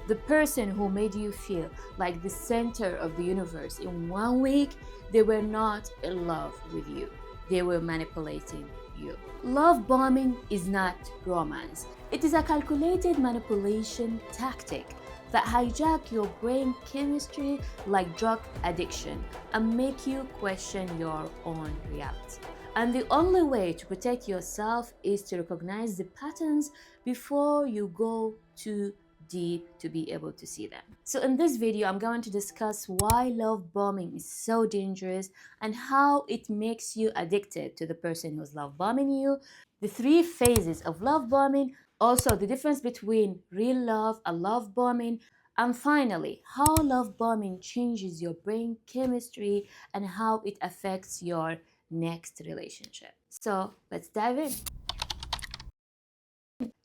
The person who made you feel like the center of the universe in 1 week, they were not in love with you. They were manipulating you. Love bombing is not romance. It is a calculated manipulation tactic that hijack your brain chemistry like drug addiction and make you question your own reality. And the only way to protect yourself is to recognize the patterns before you go too deep to be able to see them. So in this video, I'm going to discuss why love bombing is so dangerous and how it makes you addicted to the person who's love bombing you, the 3 phases of love bombing, also the difference between real love and love bombing, and finally, how love bombing changes your brain chemistry and how it affects your next relationship. So let's dive in.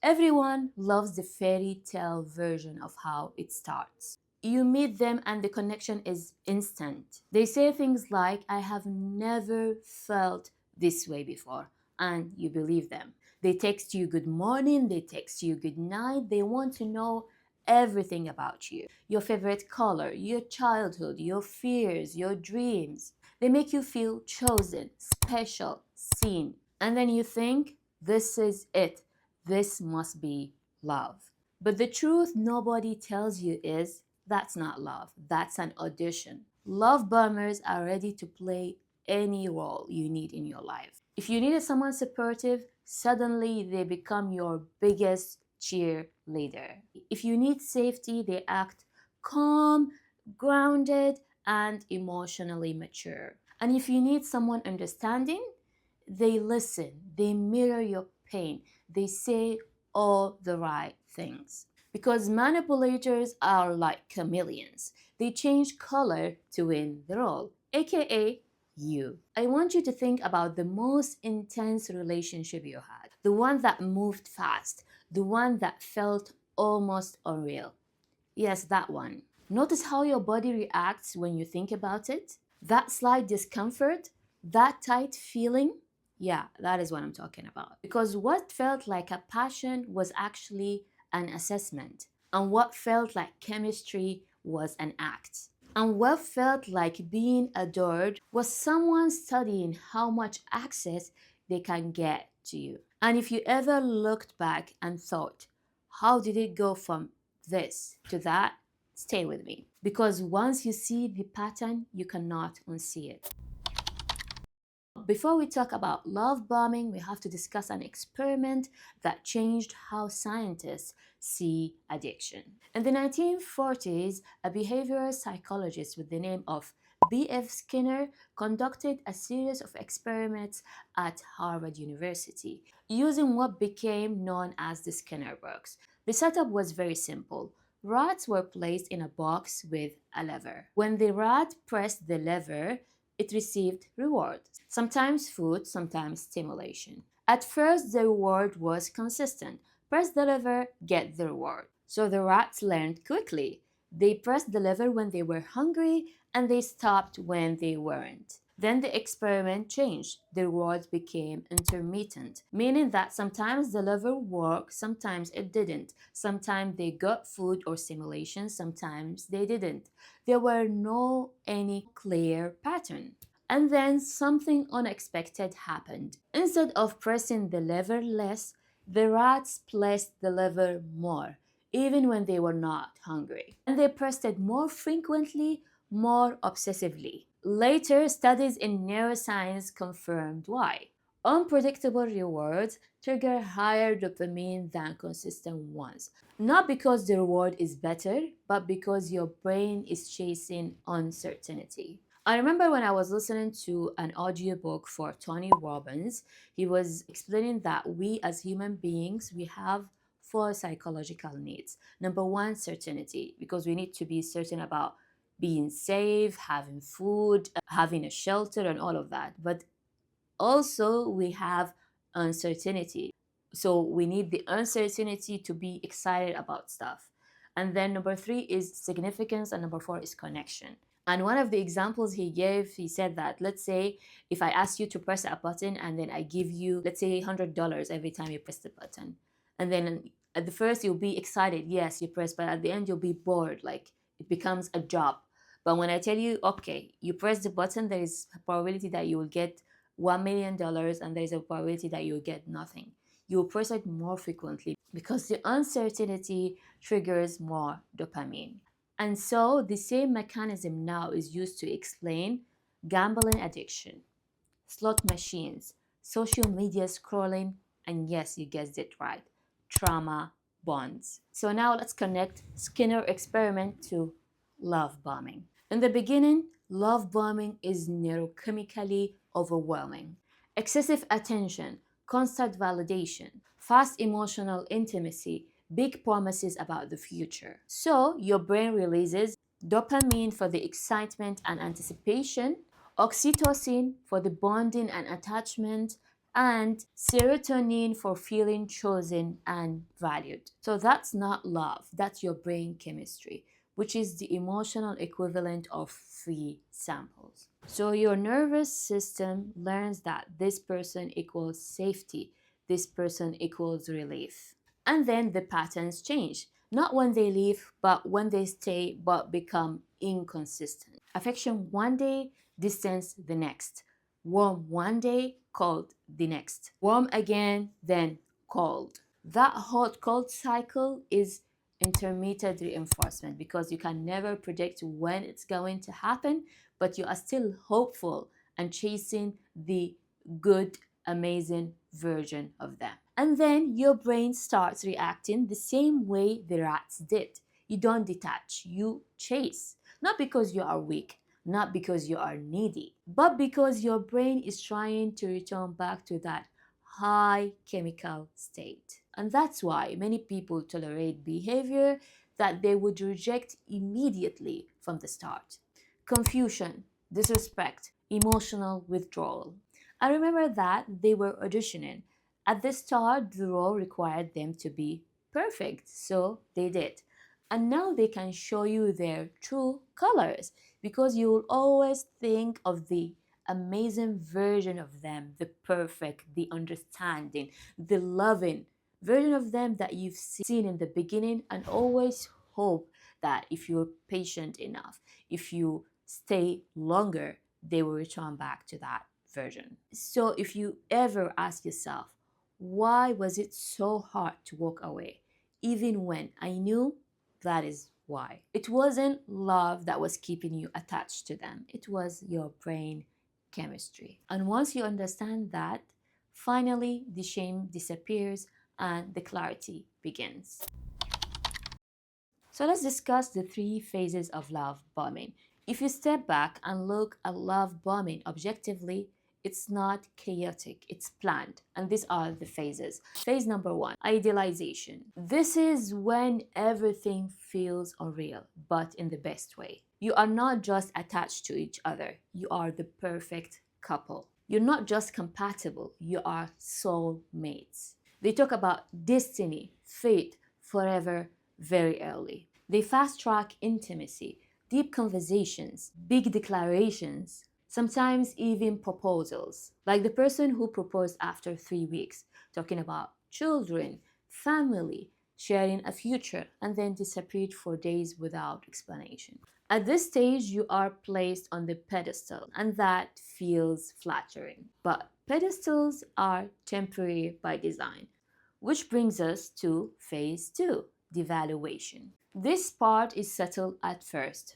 Everyone loves the fairy tale version of how it starts. You meet them and the connection is instant. They say things like, I have never felt this way before, and you believe them. They text you good morning, they text you good night, they want to know everything about you. Your favorite color, your childhood, your fears, your dreams. They make you feel chosen, special, seen. And then you think, this is it. This must be love. But the truth nobody tells you is that's not love. That's an audition. Love bombers are ready to play any role you need in your life. If you needed someone supportive, suddenly they become your biggest cheerleader. If you need safety, they act calm, grounded, and emotionally mature. And if you need someone understanding, they listen, they mirror your pain, they say all the right things. Because manipulators are like chameleons. They change color to win the role, aka you. I want you to think about the most intense relationship you had, the one that moved fast, the one that felt almost unreal. Yes, that one. Notice how your body reacts when you think about it. That slight discomfort, that tight feeling. Yeah, that is what I'm talking about. Because what felt like a passion was actually an assessment, and what felt like chemistry was an act. And what felt like being adored was someone studying how much access they can get to you. And if you ever looked back and thought, how did it go from this to that? Stay with me. Because once you see the pattern, you cannot unsee it. Before we talk about love bombing, we have to discuss an experiment that changed how scientists see addiction. In the 1940s, a behavioral psychologist with the name of B.F. Skinner conducted a series of experiments at Harvard University using what became known as the Skinner box. The setup was very simple. Rats were placed in a box with a lever. When the rat pressed the lever, it received reward. Sometimes food, sometimes stimulation. At first, the reward was consistent. Press the lever, get the reward. So the rats learned quickly. They pressed the lever when they were hungry and they stopped when they weren't. Then the experiment changed. The rewards became intermittent, meaning that sometimes the lever worked, sometimes it didn't. Sometimes they got food or stimulation, sometimes they didn't. There were no any clear pattern. And then something unexpected happened. Instead of pressing the lever less, the rats pressed the lever more, even when they were not hungry. And they pressed it more frequently, more obsessively. Later, studies in neuroscience confirmed why. Unpredictable rewards trigger higher dopamine than consistent ones. Not because the reward is better, but because your brain is chasing uncertainty. I remember when I was listening to an audiobook for Tony Robbins, he was explaining that we as human beings, we have 4 psychological needs. Number 1, certainty, because we need to be certain about being safe, having food, having a shelter, and all of that. But also, we have uncertainty. So we need the uncertainty to be excited about stuff. And then number 3 is significance, and number 4 is connection. And one of the examples he gave, he said that, let's say if I ask you to press a button and then I give you, let's say $100 every time you press the button. And then At the first, you'll be excited, yes, you press, but at the end, you'll be bored. Like it becomes a job. But when I tell you, okay, you press the button, there is a probability that you will get $1 million, and there is a probability that you will get nothing. You will press it more frequently because the uncertainty triggers more dopamine. And so the same mechanism now is used to explain gambling addiction, slot machines, social media scrolling, and yes, you guessed it right, trauma bonds. So now let's connect Skinner experiment to love bombing. In the beginning, love bombing is neurochemically overwhelming. Excessive attention, constant validation, fast emotional intimacy, big promises about the future. So your brain releases dopamine for the excitement and anticipation, oxytocin for the bonding and attachment, and serotonin for feeling chosen and valued. So that's not love, that's your brain chemistry, which is the emotional equivalent of free samples. So your nervous system learns that this person equals safety, this person equals relief. And then the patterns change. Not when they leave, but when they stay but become inconsistent. Affection one day, distance the next. Warm one day, cold the next. Warm again, then cold. That hot cold cycle is intermittent reinforcement because you can never predict when it's going to happen, but you are still hopeful and chasing the good, amazing version of them. And then your brain starts reacting the same way the rats did. You don't detach, you chase. Not because you are weak, not because you are needy, but because your brain is trying to return back to that high chemical state. And that's why many people tolerate behavior that they would reject immediately from the start. Confusion, disrespect, emotional withdrawal. I remember that they were auditioning. At the start, the role required them to be perfect, so they did. And now they can show you their true colors because you will always think of the amazing version of them, the perfect, the understanding, the loving version of them that you've seen in the beginning, and always hope that if you're patient enough, if you stay longer, they will return back to that version. So if you ever ask yourself, why was it so hard to walk away, even when I knew, that is why. It wasn't love that was keeping you attached to them, it was your brain chemistry. And once you understand that, finally the shame disappears and the clarity begins. So let's discuss the three phases of love bombing. If you step back and look at love bombing objectively, it's not chaotic, it's planned. And these are the phases. Phase number one, idealization. This is when everything feels unreal, but in the best way. You are not just attached to each other, you are the perfect couple. You're not just compatible, you are soul mates. They talk about destiny, fate, forever, very early. They fast track intimacy, deep conversations, big declarations, sometimes even proposals. Like the person who proposed after 3 weeks, talking about children, family, sharing a future, and then disappeared for days without explanation. At this stage, you are placed on the pedestal, and that feels flattering. But pedestals are temporary by design, which brings us to phase two, devaluation. This part is subtle at first.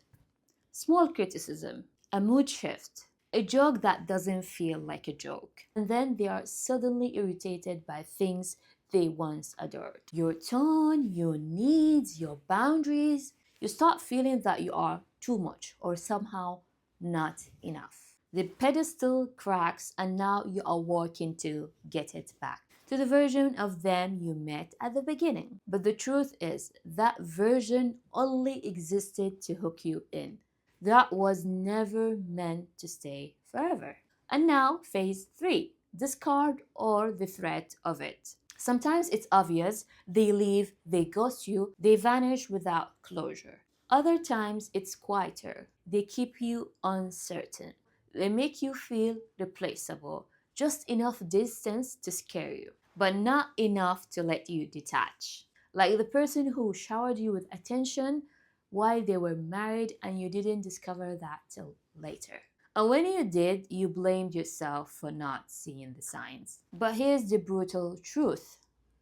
Small criticism, a mood shift, a joke that doesn't feel like a joke. And then they are suddenly irritated by things they once adored. Your tone, your needs, your boundaries. You start feeling that you are too much or somehow not enough. The pedestal cracks, and now you are working to get it back to the version of them you met at the beginning. But the truth is, that version only existed to hook you in. That was never meant to stay forever. And now, phase three, discard or the threat of it. Sometimes it's obvious, they leave, they ghost you, they vanish without closure. Other times it's quieter, they keep you uncertain. They make you feel replaceable, just enough distance to scare you, but not enough to let you detach. Like the person who showered you with attention while they were married and you didn't discover that till later. And when you did, you blamed yourself for not seeing the signs. But here's the brutal truth: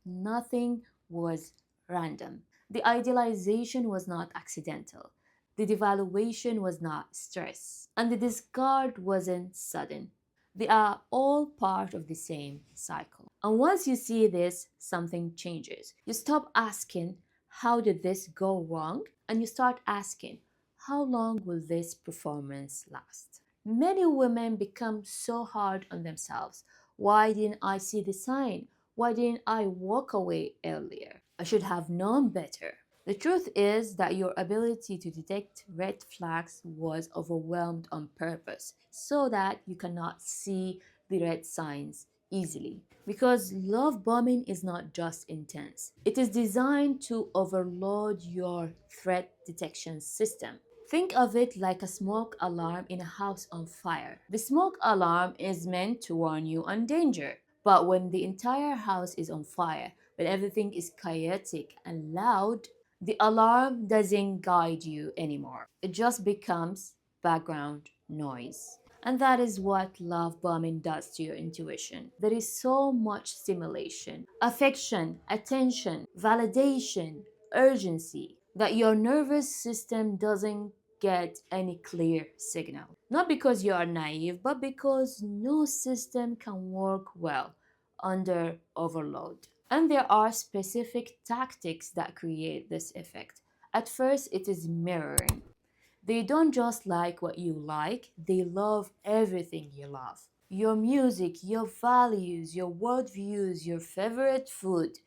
nothing was random. The idealization was not accidental. The devaluation was not stress. And the discard wasn't sudden. They are all part of the same cycle. And once you see this, something changes. You stop asking, how did this go wrong? And you start asking, how long will this performance last? Many women become so hard on themselves. Why didn't I see the sign? Why didn't I walk away earlier? I should have known better. The truth is that your ability to detect red flags was overwhelmed on purpose so that you cannot see the red signs easily. Because love bombing is not just intense, it is designed to overload your threat detection system. Think of it like a smoke alarm in a house on fire. The smoke alarm is meant to warn you on danger. But when the entire house is on fire, when everything is chaotic and loud, the alarm doesn't guide you anymore. It just becomes background noise. And that is what love bombing does to your intuition. There is so much stimulation, affection, attention, validation, urgency that your nervous system doesn't get any clear signal. Not because you are naive, but because no system can work well under overload. And there are specific tactics that create this effect. At first, it is mirroring. They don't just like what you like, they love everything you love. Your music, your values, your worldviews, your favorite food,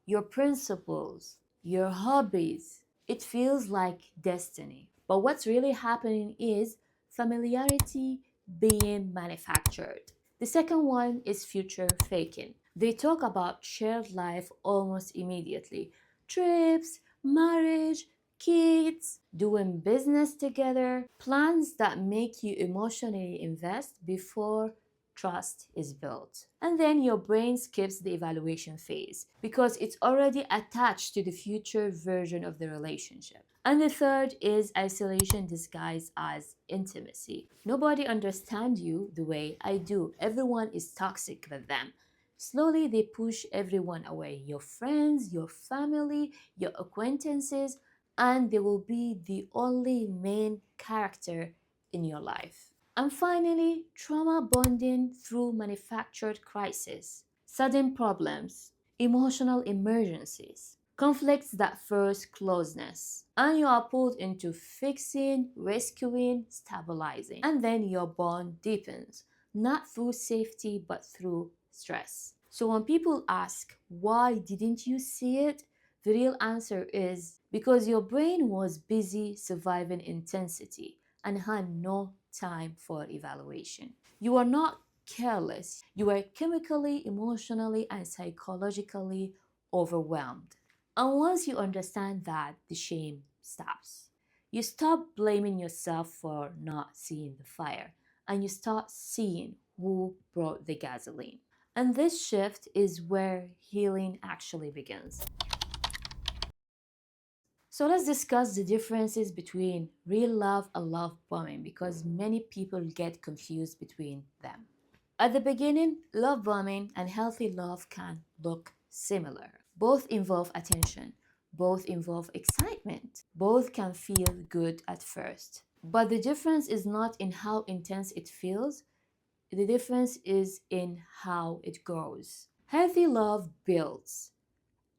your principles, your hobbies. It feels like destiny. But what's really happening is familiarity being manufactured. The second one is future faking. They talk about shared life almost immediately: trips, marriage, kids, doing business together, plans that make you emotionally invest before trust is built. And then your brain skips the evaluation phase because it's already attached to the future version of the relationship. And the third is isolation disguised as intimacy. Nobody understands you the way I do. Everyone is toxic with them. Slowly, they push everyone away: your friends, your family, your acquaintances, and they will be the only main character in your life. And finally, trauma bonding through manufactured crisis, sudden problems, emotional emergencies, conflicts that force closeness, and you are pulled into fixing, rescuing, stabilizing, and then your bond deepens, not through safety but through stress. So when people ask, why didn't you see it? The real answer is because your brain was busy surviving intensity and had no time for evaluation. You are not careless, you are chemically, emotionally, and psychologically overwhelmed. And once you understand that, the shame stops. You stop blaming yourself for not seeing the fire and you start seeing who brought the gasoline. And this shift is where healing actually begins. So let's discuss the differences between real love and love bombing because many people get confused between them. At the beginning, love bombing and healthy love can look similar. Both involve attention, both involve excitement, both can feel good at first. But the difference is not in how intense it feels, the difference is in how it grows. Healthy love builds,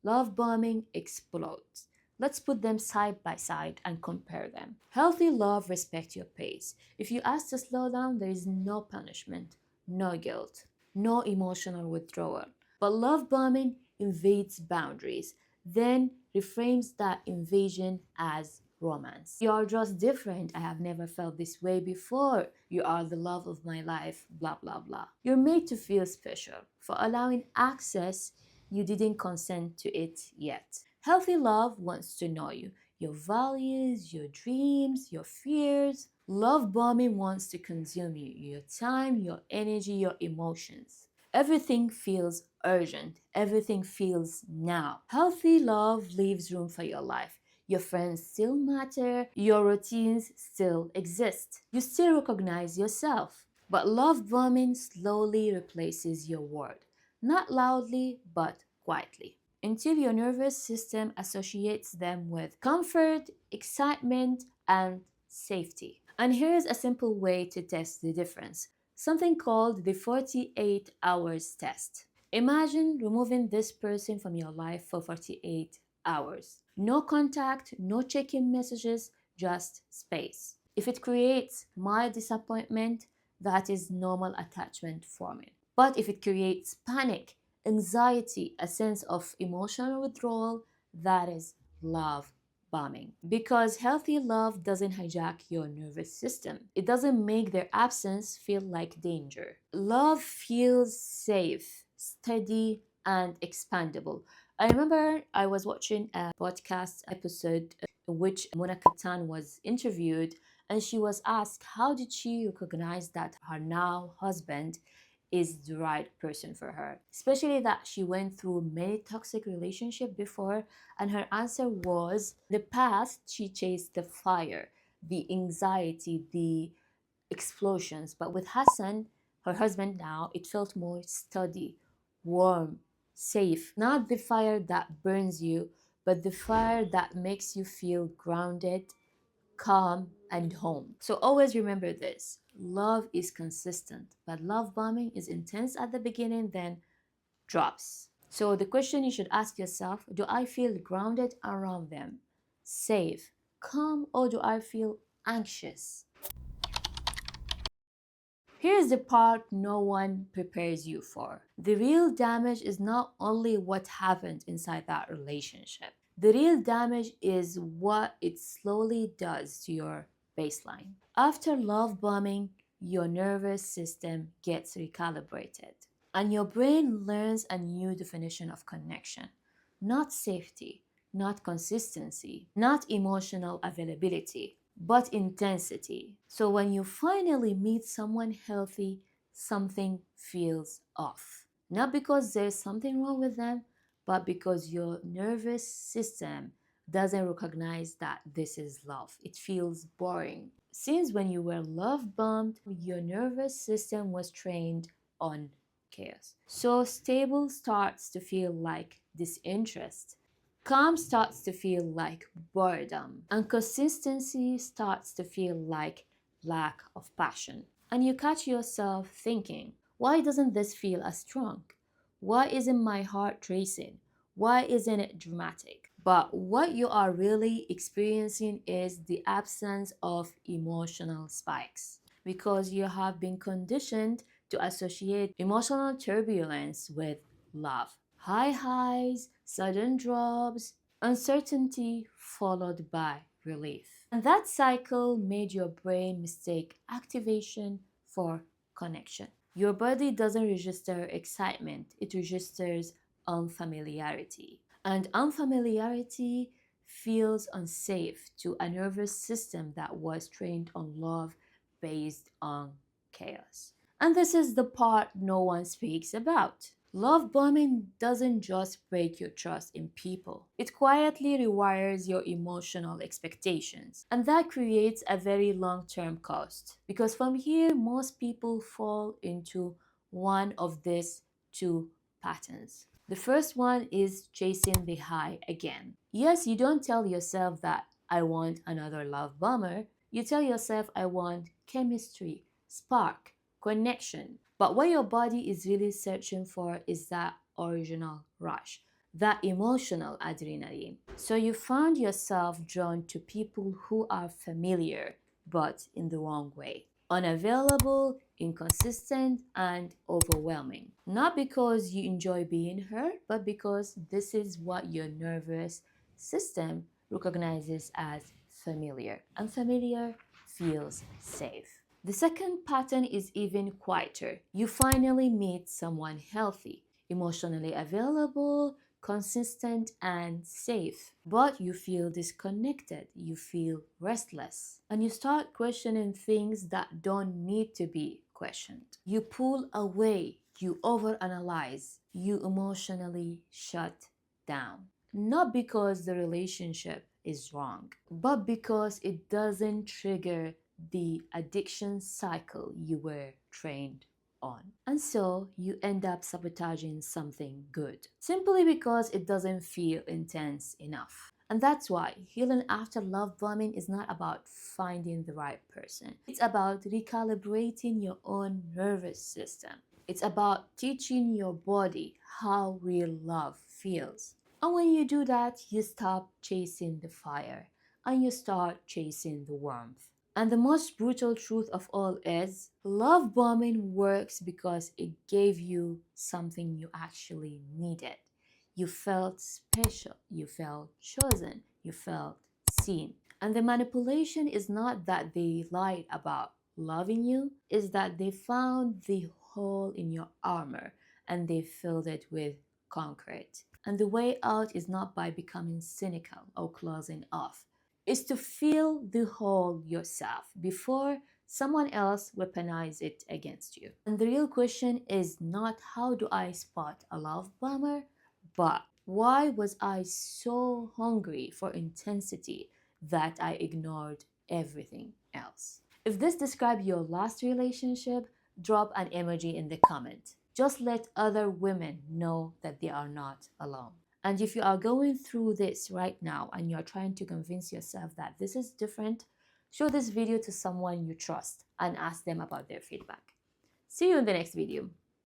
love bombing explodes. Let's put them side by side and compare them. Healthy love respects your pace. If you ask to slow down, there is no punishment, no guilt, no emotional withdrawal. But love bombing invades boundaries, then reframes that invasion as romance. You are just different. I have never felt this way before. You are the love of my life, blah, blah, blah. You're made to feel special for allowing access you didn't consent to it yet. Healthy love wants to know you, your values, your dreams, your fears. Love bombing wants to consume you, your time, your energy, your emotions. Everything feels urgent. Everything feels now. Healthy love leaves room for your life. Your friends still matter. Your routines still exist. You still recognize yourself. But love bombing slowly replaces your world. Not loudly, but quietly. Until your nervous system associates them with comfort, excitement, and safety. And here's a simple way to test the difference, something called the 48 hours test. Imagine removing this person from your life for 48 hours. No contact, no check-in messages, just space. If it creates mild disappointment, that is normal attachment forming. But if it creates panic, anxiety, a sense of emotional withdrawal, that is love bombing. Because healthy love doesn't hijack your nervous system. It doesn't make their absence feel like danger. Love feels safe, steady, and expandable. I remember I was watching a podcast episode in which Mona Katan was interviewed, and she was asked how did she recognize that her now husband is the right person for her, especially that she went through many toxic relationships before, and her answer was the past she chased the fire, the anxiety, the explosions, but with Hassan, her husband now, it felt more steady, warm, safe. Not the fire that burns you, but the fire that makes you feel grounded, calm, and home. So always remember this. Love is consistent, but love bombing is intense at the beginning, then drops. So the question you should ask yourself, do I feel grounded around them, safe, calm, or do I feel anxious? Here's the part no one prepares you for. The real damage is not only what happened inside that relationship. The real damage is what it slowly does to your baseline. After love bombing, your nervous system gets recalibrated and your brain learns a new definition of connection. Not safety, not consistency, not emotional availability, but intensity. So when you finally meet someone healthy, something feels off. Not because there's something wrong with them, but because your nervous system doesn't recognize that this is love. It feels boring. Since when you were love bombed, your nervous system was trained on chaos. So stable starts to feel like disinterest. Calm starts to feel like boredom, and consistency starts to feel like lack of passion. And you catch yourself thinking, why doesn't this feel as strong? Why isn't my heart racing? Why isn't it dramatic? But what you are really experiencing is the absence of emotional spikes because you have been conditioned to associate emotional turbulence with love. High highs, sudden drops, uncertainty followed by relief. And that cycle made your brain mistake activation for connection. Your body doesn't register excitement, it registers unfamiliarity. And unfamiliarity feels unsafe to a nervous system that was trained on love based on chaos. And this is the part no one speaks about. Love bombing doesn't just break your trust in people, it quietly rewires your emotional expectations. And that creates a very long term cost. Because from here, most people fall into one of these two patterns. The first one is chasing the high again. Yes, you don't tell yourself that I want another love bomber. You tell yourself I want chemistry, spark, connection. But what your body is really searching for is that original rush, that emotional adrenaline. So you found yourself drawn to people who are familiar, but in the wrong way. Unavailable, inconsistent, and overwhelming. Not because you enjoy being hurt, but because this is what your nervous system recognizes as familiar. Unfamiliar feels safe. The second pattern is even quieter. You finally meet someone healthy, emotionally available, consistent, and safe. But you feel disconnected, you feel restless, and you start questioning things that don't need to be questioned. You pull away, you overanalyze, you emotionally shut down. Not because the relationship is wrong, but because it doesn't trigger the addiction cycle you were trained on. And so you end up sabotaging something good simply because it doesn't feel intense enough. And that's why healing after love bombing is not about finding the right person. It's about recalibrating your own nervous system. It's about teaching your body how real love feels. And when you do that, you stop chasing the fire and you start chasing the warmth. And the most brutal truth of all is love bombing works because it gave you something you actually needed. You felt special, you felt chosen, you felt seen. And the manipulation is not that they lied about loving you, is that they found the hole in your armor and they filled it with concrete. And the way out is not by becoming cynical or closing off. It's to fill the hole yourself before someone else weaponize it against you. And the real question is not how do I spot a love bomber, but why was I so hungry for intensity that I ignored everything else? If this describes your last relationship, drop an emoji in the comment. Just let other women know that they are not alone. And if you are going through this right now and you're trying to convince yourself that this is different, show this video to someone you trust and ask them about their feedback. See you in the next video.